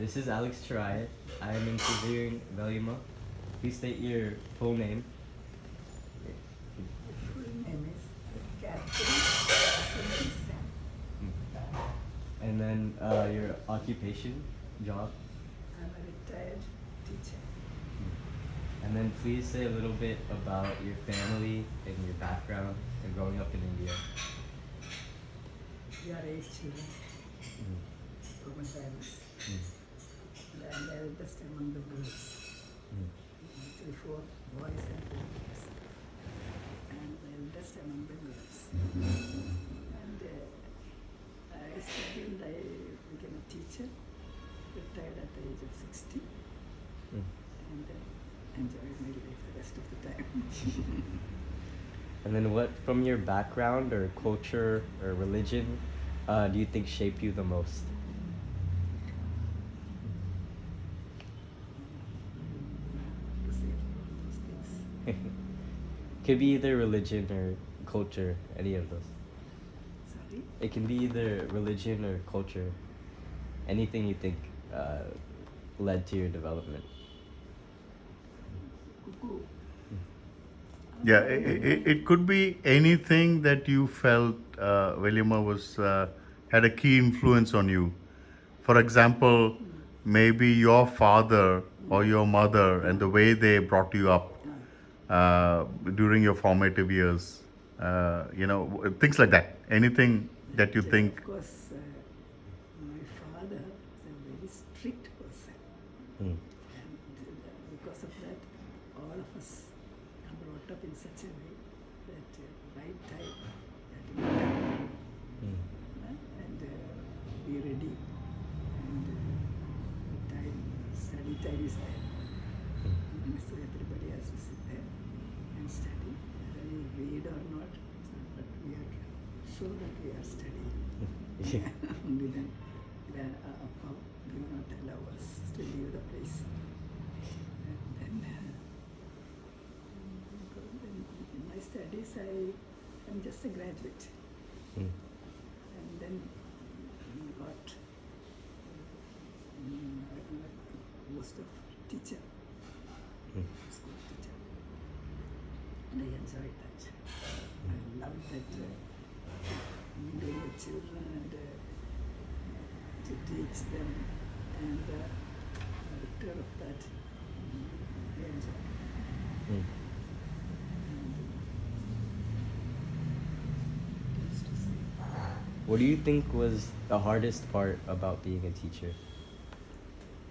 This is Alex Chiraya. I am interviewing Velima. Please state your full name. Full name is Vasanthy Sam. And then your occupation, job. I'm a retired teacher. And then please say a little bit about your family and your background and growing up in India. We are 8 children, Roman parents. And I'm the eldest among the girls. 3, 4 boys and 4 girls. And the eldest among the girls. And I studied, I became a teacher, retired at the age of 60. And enjoyed my life the rest of the time. And then what from your background or culture or religion do you think shaped you the most? To say all those things. Could be either religion or culture, any of those. Sorry? It can be either religion or culture. Anything you think led to your development. Cuckoo. Yeah, it could be anything that you felt Velima was had a key influence on you. For example, maybe your father or your mother and the way they brought you up during your formative years. Things like that. Anything that you think. Of course, my father was a very strict person. Mm. And because of that, all of us are brought up in such a way that right time, that you know, and be ready. And time, study time is there. So everybody has to sit there and study. Whether we read or not, but we are sure that we are studying. Only then Appa will not allow us to leave the place. And then in my studies, I am just a graduate. And then got post of teacher, school teacher. And I enjoyed that. I loved that dealing with children and to teach them and the character of that I enjoyed. And used to say, What do you think was the hardest part about being a teacher?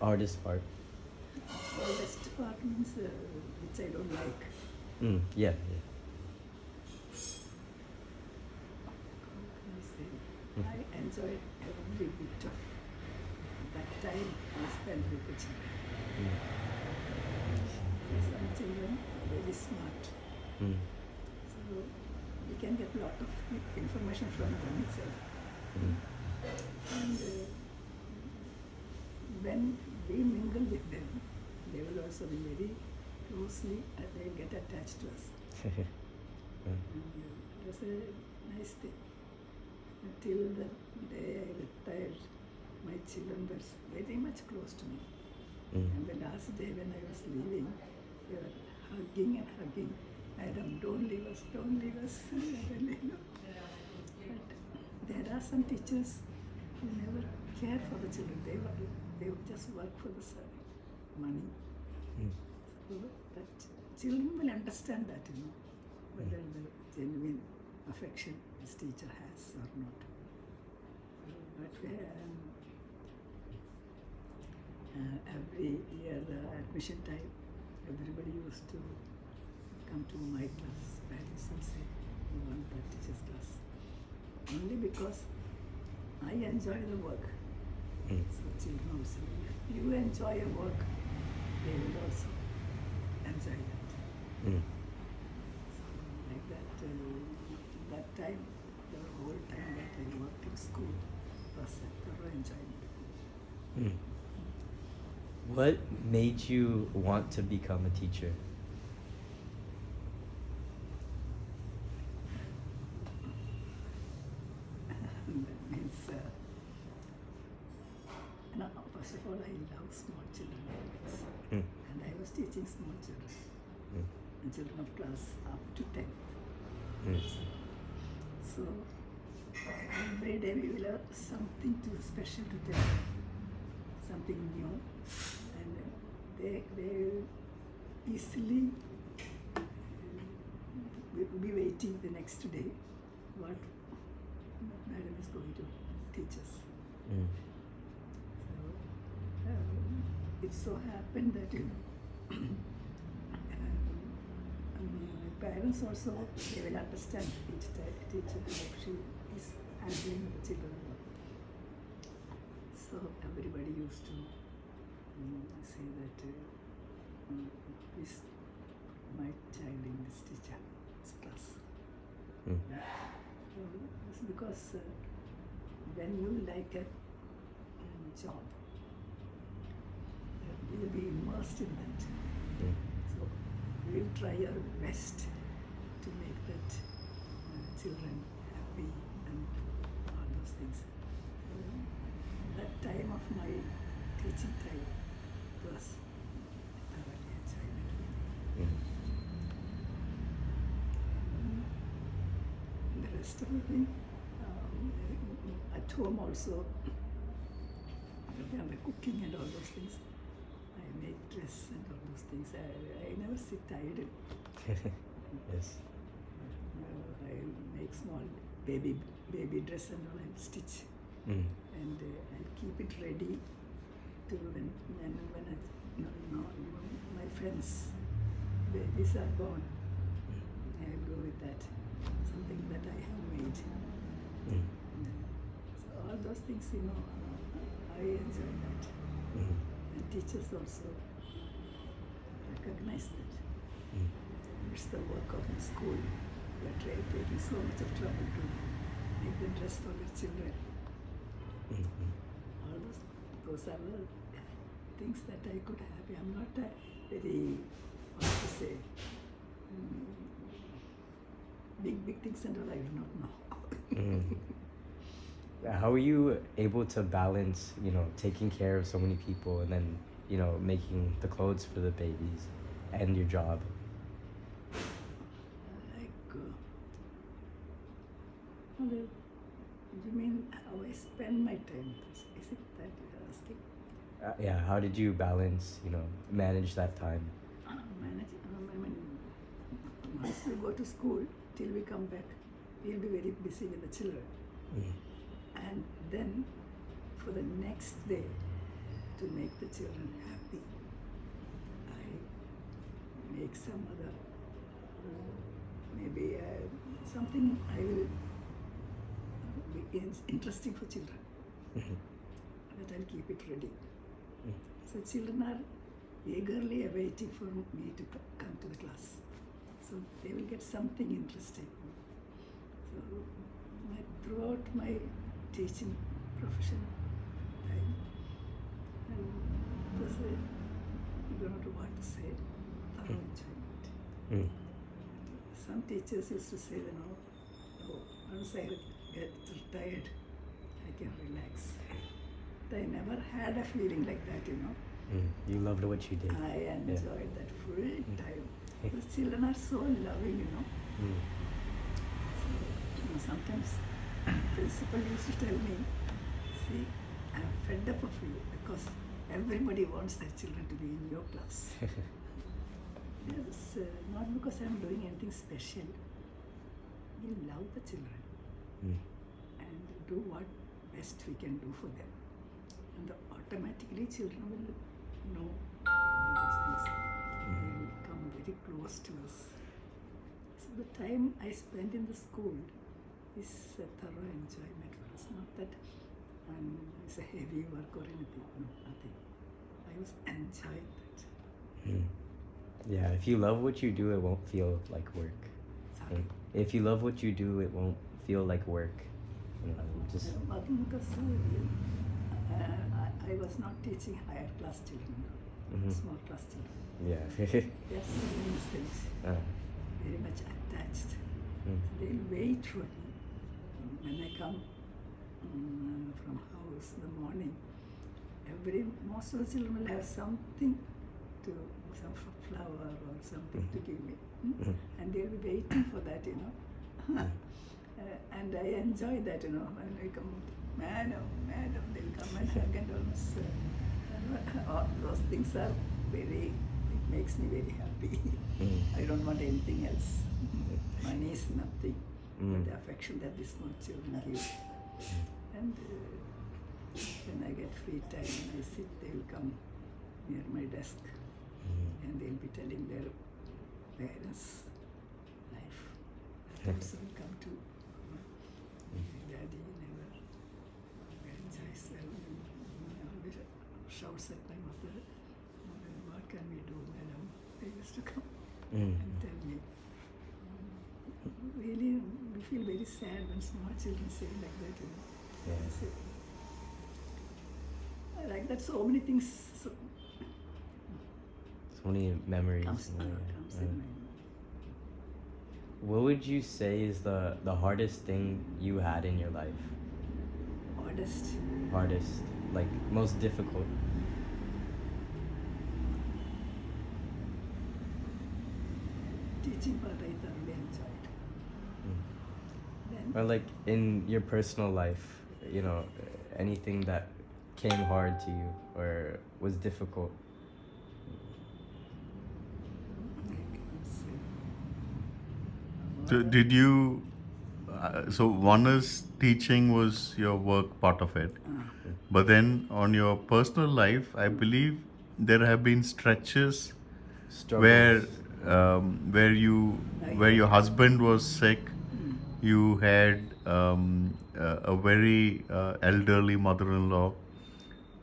Hardest part? the best part means which I don't like. Yeah. How can I say? I enjoyed every bit of that time I spent with the children. Some children are very smart. So we can get a lot of information from them itself. And when we mingle with them, they will also be very closely, they will get attached to us. And it was a nice thing. Until the day I retired, my children were very much close to me. And the last day when I was leaving, they were hugging and hugging. Madam, don't leave us, don't leave us. But there are some teachers who never care for the children. They would just work for the money. So that children will understand that, whether the genuine affection this teacher has or not. But every year admission time, everybody used to come to my class, parents and say, we want that teacher's class. Only because I enjoy the work. So children also, if you enjoy your work, they will also enjoy that. So like that time, the whole time that I worked in school was a thorough enjoyment. What made you want to become a teacher? That means, First of all, I love small children very much. Mm. And I was teaching small children, and children of class up to 10th. Mm. So every day we will have something special to tell them, something new, and they easily will be waiting the next day what madam is going to teach us. Mm. So it so happened that parents also, they will understand each teacher how she is handling the children. So everybody used to say that please my child in this teacher's class. Mm. It's because when you like a job, you will be immersed in that. Mm. So we will try our best to make that children happy and all those things. That time of my teaching time was thoroughly enjoyment. Mm. And the rest of the thing, at home also, the cooking and all those things, I make dress and all those things. I never sit idle. Yes. I make small baby dress and all. I'll stitch Mm. and I'll keep it ready to when my friends babies are born. I'll go with that, something that I have made. Mm. So all those things, I enjoy that. Mm. And teachers also recognize that. Mm. It's the work of the school. We are taking so much of trouble to make the dress for their children. Mm. All those are the things that I could have. I'm not a very, what to say, big things and all I do not know. Mm. How are you able to balance, taking care of so many people and then, making the clothes for the babies and your job? You mean how I spend my time? Is it that you're asking? Yeah, how did you balance, manage that time? Once we go to school, till we come back, we'll be very busy with the children. Mm. And then for the next day, to make the children happy, I make some other, maybe something I will be interesting for children. Mhm. That I'll keep it ready. Mm. So children are eagerly awaiting for me to come to the class. So they will get something interesting. So throughout my teaching profession time, it was I don't know what to say, thorough enjoyment. Mm. Some teachers used to say, once I get retired, I can relax. But I never had a feeling like that, Mm. You loved what you did. I enjoyed that full time. The children are so loving, Mm. So, sometimes principal used to tell me, see, I'm fed up of you because everybody wants their children to be in your class. Yes, not because I'm doing anything special. We love the children Mm. and do what best we can do for them. And automatically children will know all those things. They will come very close to us. So the time I spend in the school is a thorough enjoyment for us. Not that it's a heavy work or anything. No, nothing. I was enjoying that. Mm. Yeah, if you love what you do, it won't feel like work. Sorry. If you love what you do, it won't feel like work. Just Because I was not teaching higher class children, Mhm. small class children. yeah. They are seeing these things, very much attached. Mm. They'll wait for me. When I come from house in the morning, most of the children will have something to, some flower or something to give me. And they'll be waiting for that, and I enjoy that, when I come, madam, they'll come and hug and almost, all those things are it makes me very happy. I don't want anything else. Money is nothing, but the affection that these small children give. And when I get free time and I sit, they'll come near my desk and they'll be telling their parents' life. That also will come to daddy never enjoys well. Always shouts at my mother, what can we do, madam? They used to come and tell me. Really, we feel very sad when small children say like that, Yeah. I like that so many things So many memories. comes in my What would you say is the hardest thing you had in your life? Hardest. Hardest, like most difficult. Teaching part I thoroughly enjoyed. Then Or like in your personal life, anything that came hard to you or was difficult. I cannot say. So did you? So one is teaching was your work part of it, but then on your personal life, I believe there have been stretches where Struggles. where your husband was sick. You had a very elderly mother-in-law.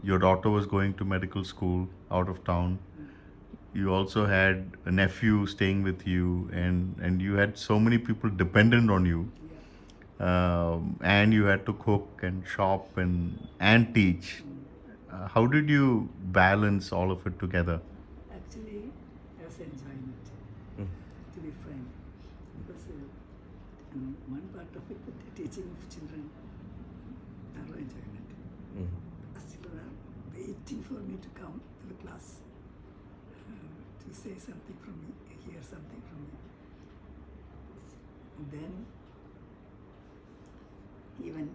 Your daughter was going to medical school out of town. You also had a nephew staying with you, and you had so many people dependent on you, and you had to cook and shop and teach. How did you balance all of it together? Actually, I was enjoying it, to be frank. Because one part of it, the teaching of children, thorough enjoyment. Because children are waiting for me to come to the class, to say something from me, hear something from me. And then, even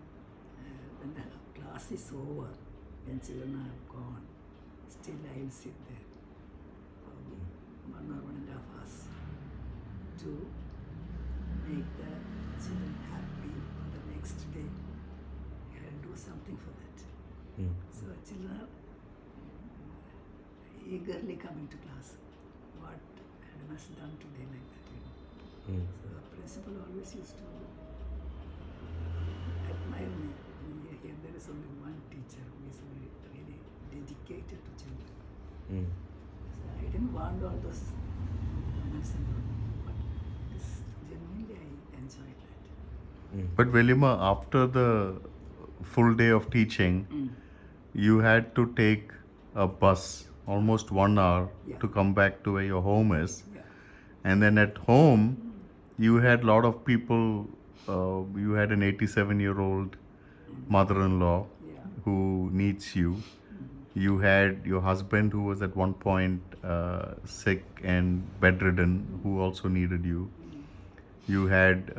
when the class is over, when children are gone, still I will sit there for 1 or 1.5 hours to make the children happy for the next day. I will do something for that. So children are eagerly coming to class. What I must done today like that, So the principal always used to admire me. Here there is only one teacher who is really dedicated to children. So I didn't want all those comments and all, but genuinely I enjoyed that. But Velima, after the full day of teaching, you had to take a bus almost 1 hour to come back to where your home is. And then at home, you had a lot of people. You had an 87-year-old mother-in-law who needs you. You had your husband who was at one point sick and bedridden, who also needed you. You had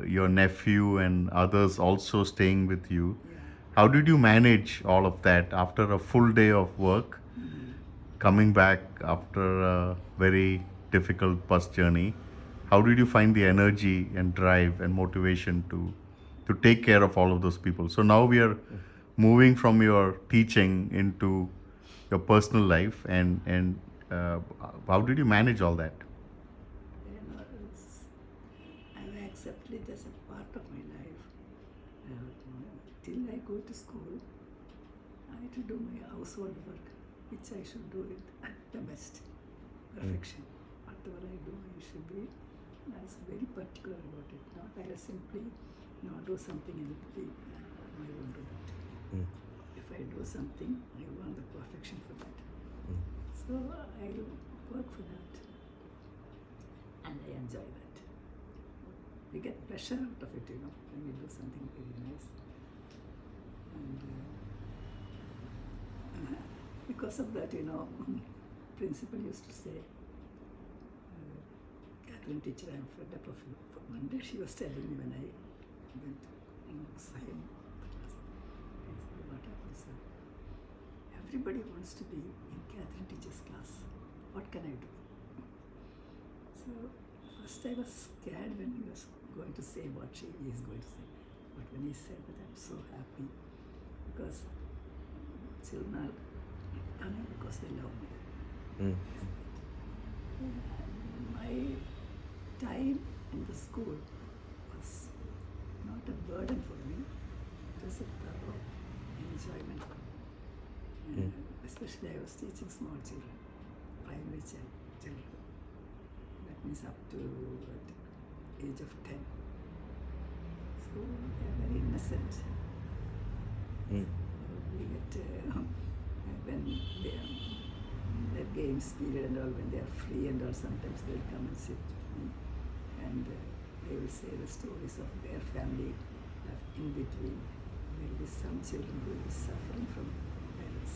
your nephew and others also staying with you. How did you manage all of that after a full day of work, coming back after a very difficult bus journey? How did you find the energy and drive and motivation to take care of all of those people? So now we are moving from your teaching into your personal life, and how did you manage all that? I accepted it as a part of my life. Till I go to school, I had to do my household work, which I should do it at the best, perfection. Whatever I do, I should be very particular about it. Not I simply do something and leave. I won't do that. If I do something, I want the perfection for that. So I work for that, and I enjoy that. We get pleasure out of it, when we do something very nice. And because of that, principal used to say, Catherine teacher, I'm fed up of you. One day she was telling me when I went to sign the class, I said, what happened, sir? Everybody wants to be in Catherine teacher's class. What can I do? So first I was scared when he was going to say what he is going to say. But when he said that, I'm so happy because children are coming because they love me. My time in the school was not a burden for me. It was a thorough enjoyment for me. Especially I was teaching small children, primary children. That means up to age of 10. So they are very innocent. We get when they are their games period and all, when they are free and all, sometimes they will come and sit with me and they will say the stories of their family life in between. There will be some children who will be suffering from parents.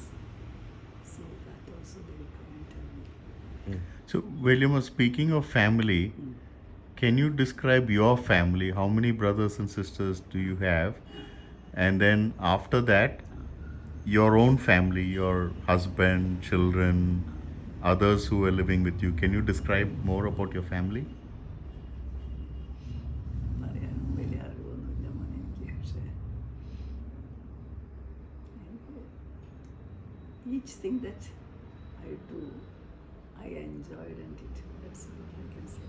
So that also they will come and tell me. So, William, speaking of family, can you describe your family? How many brothers and sisters do you have? And then after that, your own family, your husband, children, others who are living with you. Can you describe more about your family? പറയാൻ വലിയ അറിവൊന്നുമില്ല മോനെ എനിക്ക്. പക്ഷേ each thing that I do, I enjoyed and did. That's what I can say.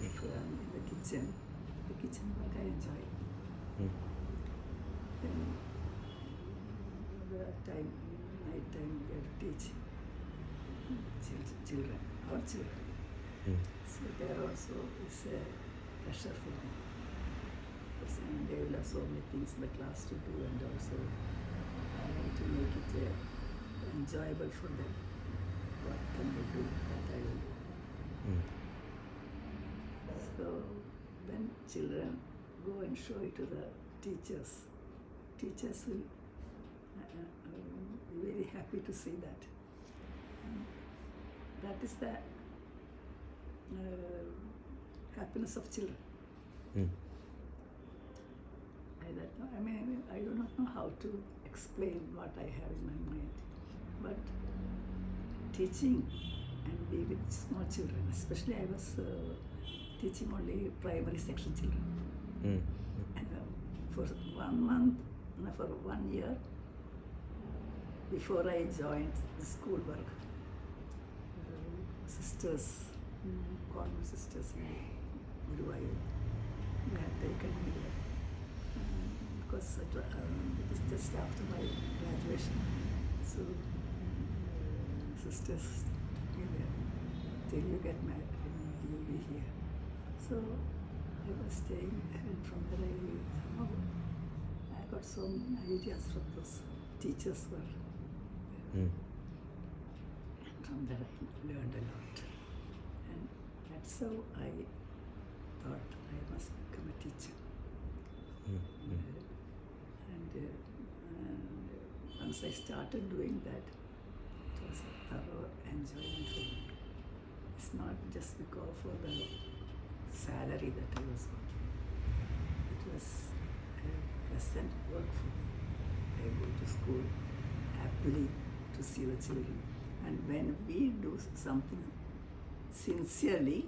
If I'm in the kitchen work I enjoy. Then the time, night time, we have to teach children, our children. So there also is a pressure for me. Because they will have so many things in the class to do, and also I want to make it enjoyable for them. What can they do that I will do? So when children go and show it to the teachers will be very happy to see that. That is the happiness of children. I do not know how to explain what I have in my mind, but teaching and be with small children, especially I was teaching only primary section children. And for 1 month, for 1 year, before I joined the school work, sisters, convent sisters in Guruvayur, they had taken me there. Because it was just after my graduation. So sisters took me there. Till you get married, you will be here. So I was staying there, and from there I got so many ideas from those teachers were there. And from there I learned a lot. And that's how I thought I must become a teacher. And once I started doing that, it was a thorough enjoyment for me. It's not just because for the salary that I was working. It was a pleasant work for me. I go to school happily to see the children. And when we do something sincerely,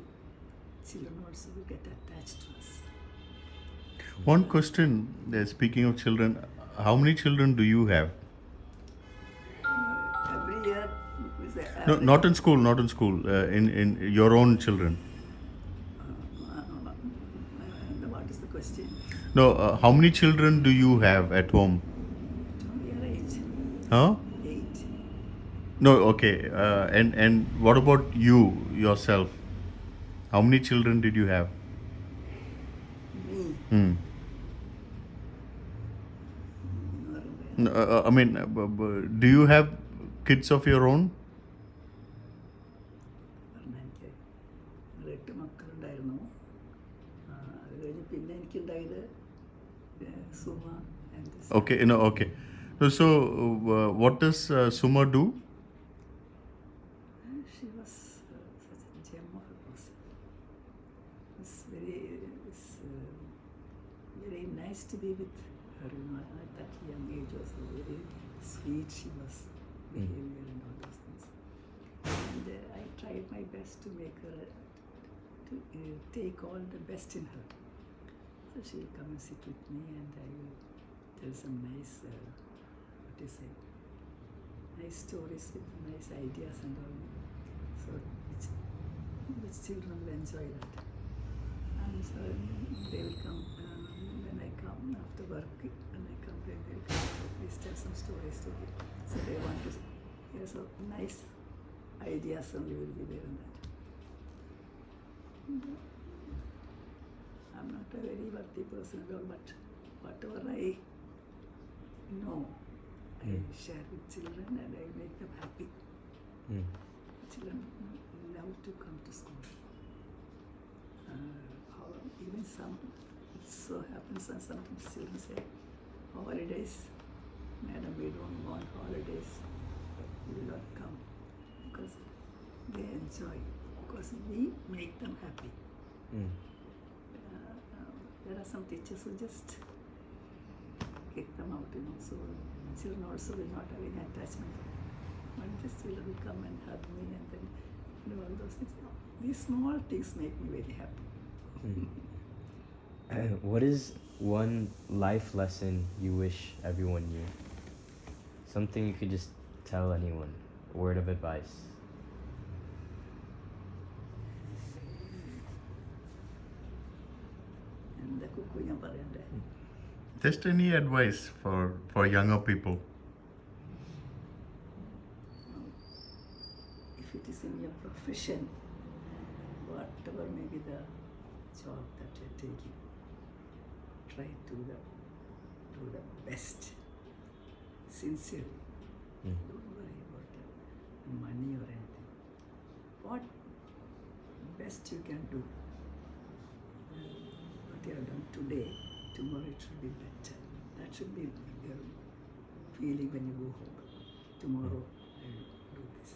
children also will get attached to us. One question, speaking of children, how many children do you have? Every year is the No, average. not in school, in your own children. What is the question? No, how many children do you have at home? Your age? Huh? 8. No, okay. And what about you, yourself? How many children did you have? Me? No, do you have kids of your own? എനിക്ക് 8 മക്കളുണ്ടായിരുന്നു. അത് കഴിഞ്ഞ് പിന്നെ എനിക്കുണ്ടായത് Suma and Okay, okay. So what does Suma do? be with her, at that young age was very sweet she was, behavior and all those things. And I tried my best to make her, to take all the best in her. So she will come and sit with me and I will tell some nice, nice stories with nice ideas and all. So which children will enjoy that. And so they will come, when I come after work, when I come, they will come, please tell some stories to me. So they want to hear some nice ideas only will be there in that. I'm not a very worthy person at all, but whatever I know, I share with children and I make them happy. Children love to come to school. Even some, it so happens that sometimes children say, holidays, madam, we don't want holidays, we will not come, because they enjoy, because we make them happy. There are some teachers who just kick them out, so children also will not have any attachment. But just children will come and hug me and then do all those things. These small things make me very happy. What is one life lesson you wish everyone knew? Something you could just tell anyone, a word of advice. എന്തൊക്കെ ഞാൻ പറയണ്ടേ? Just any advice for younger people? If it is in your profession, whatever may be the job that you're taking, try to do the best, sincerely. Don't worry about the money or anything. What best you can do, what you have done today, tomorrow it should be better. That should be your feeling when you go home. Tomorrow I will do this.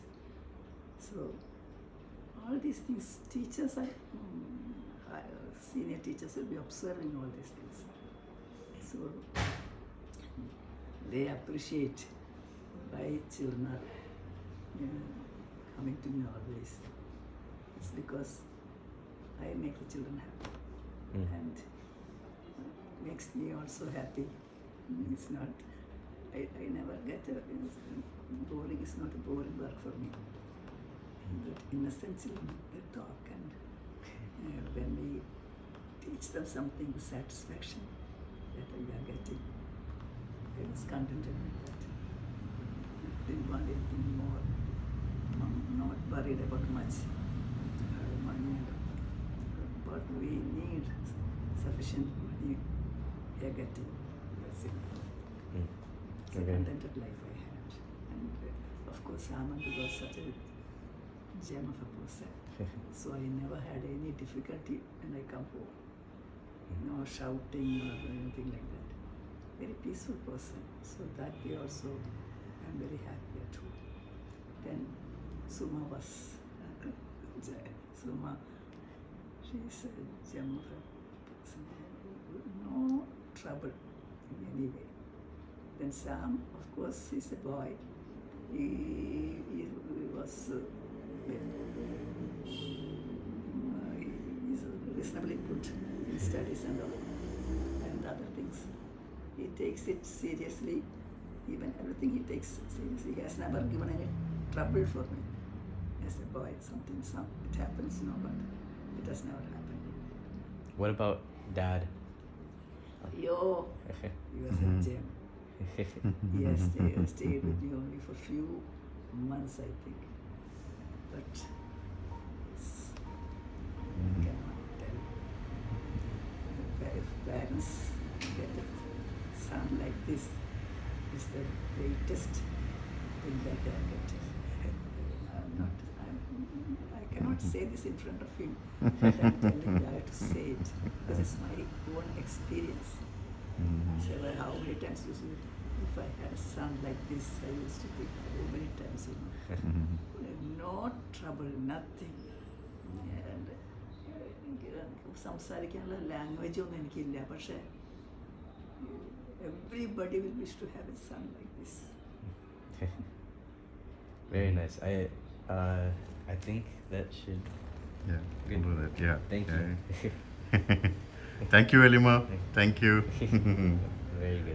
So all these things, teachers are, senior teachers will be observing all these things. So they appreciate why children are coming to me always. It's because I make the children happy. And makes me also happy. It's not, I never get boring is not a boring work for me. But innocent children, they talk and when we teach them something with satisfaction that we are getting, I was contented with that. Didn't want anything more. I'm not worried about much money, but we need sufficient money we are getting. That's it. It's a contented life I had. And of course, Samantha was such a gem of a person. So I never had any difficulty when I come home. No shouting or anything like that. Very peaceful person. So that way also I'm very happy at home. Then Suma was Suma. She's a gem of a person. No trouble in any way. Then Sam, of course, he's a boy. He was he's reasonably good in studies and all, and other things. He takes it seriously. Even everything he takes seriously. He has never given any trouble for me as a boy. Sometimes it happens, but it has never happened. What about Dad? Yo, he was a gem. He has stayed with me only for few months, I think. But I cannot tell. If parents get a son like this, it's the greatest thing that they are getting. I cannot say this in front of him, but I'm telling you, I have to say it because it's my own experience. So how many times if I had a son like this, I used to think how many times, no trouble, nothing. And സംസാരിക്കാനുള്ള language ഒന്നും എനിക്കില്ല, പക്ഷേ Everybody will wish to have a son like this. Very nice. I think that should. Yeah, Good. we'll do that. Yeah. Thank yeah. you. Thank you, Velima. Thank you. Very good.